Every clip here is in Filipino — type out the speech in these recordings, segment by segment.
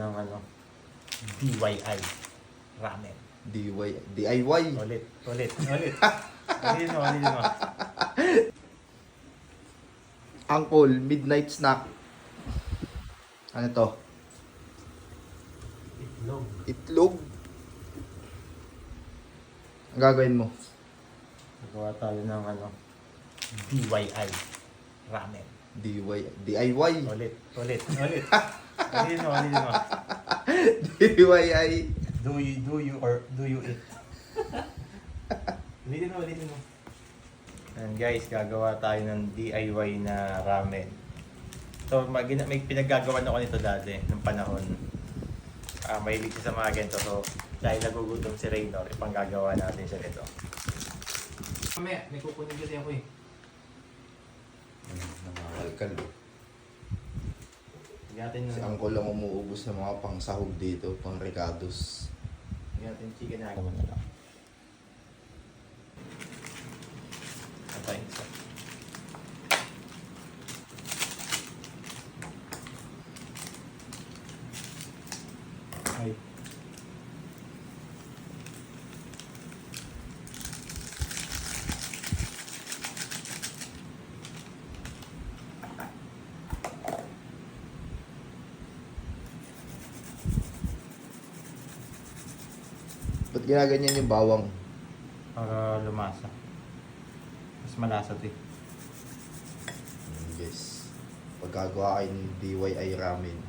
ng DIY ramen. DIY. Ulit. Ulitin mo. Uncle, midnight snack. Ano to? Itlog. Ang gagawin mo? Nagawa tayo ng DIY ramen. DIY. Ulit. Ulitin mo. DIY. Do you eat? Ulitin mo. And guys, gagawa tayo ng DIY na ramen. So, may pinaggagawan ako nito dati, nung panahon. Mahilig siya sa mga ganito. So, dahil nagugutom si Raynor, ipanggagawa natin siya nito. Mamaya, may kukunin kasi ako eh. Nangangalkal. Gatin Si Uncle lang umuubos ng mga pangsahog dito, pang recados. Gatin chicken na naman na lang. Atay isa. Ay. Ba't ginaganyan yung bawang? Para lumasa. Mas malasa ito eh. Yes. Pag gagawa kayo ng DIY ramen,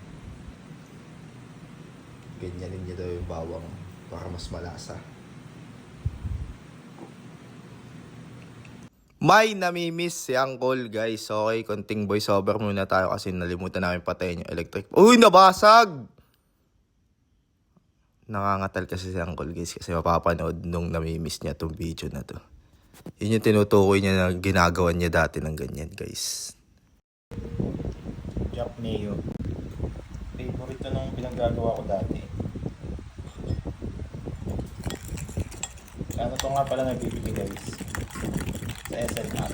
ganyanin niyo daw yung bawang para mas malasa. May namimiss si Uncle, guys. Okay, konting voiceover muna tayo kasi nalimutan namin patayin yung electric. Uy, nabasag! Nangangatal kasi si Uncle, guys, kasi mapapanood nung namimiss niya tong video na to. Yun yung tinutukoy niya na ginagawa niya dati ng ganyan, guys. Jack mayo. Favorite nung pinanggagawa ko dati. Ano to nga pala nabibili guys? Sa SNR.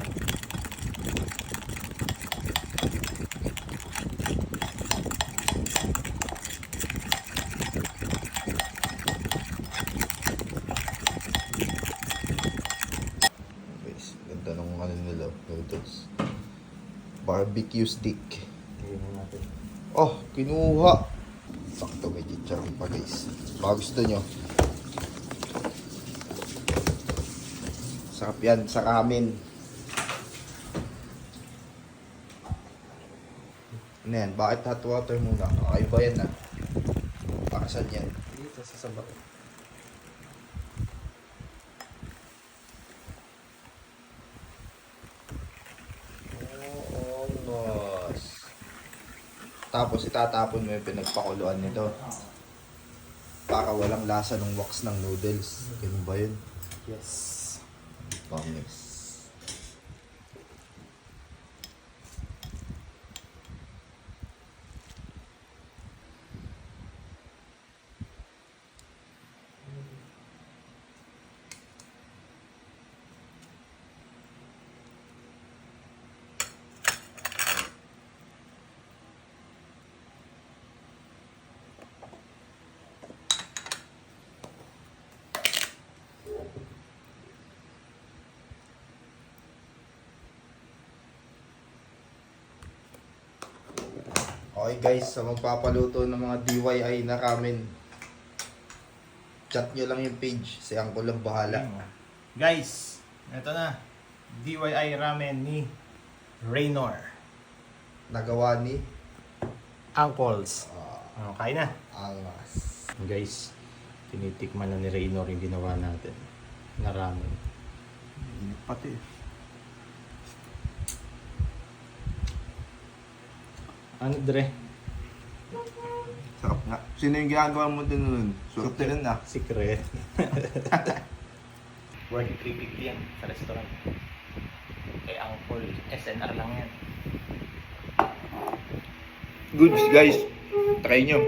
Guys, ganda nung ano nila, noodles. Barbecue stick. Tingnan natin. Oh, kinuha. Sakto, may chicharon pa, guys. Baka gusto nyo. Sarap yan sa ramen. Ano yan? Bakit hot water muna? Kakaiba yan ah. Para saan yan? Dito sa sabaw. Oh, nos. Tapos itatapon mo yung pinagpakuluan nito. Para walang lasa ng wax ng noodles. Ganun ba yun? Yes. Bangis. Okay guys, sa magpapaluto ng mga DIY na ramen, chat nyo lang yung page, si Uncle lang bahala. Guys, ito na. DIY ramen ni Raynor. Nagawa ni Uncles. Kain na. Angas. Guys, tinitikman na ni Raynor yung ginawa natin na ramen. Pati. Ano dre? Sarap nga. Sino yung ginagawa mo din nun? Surte rin ah. Secret. Worth 350 yan sa restaurant. Kay Uncle, SNR lang yan. Goods guys. Try nyo.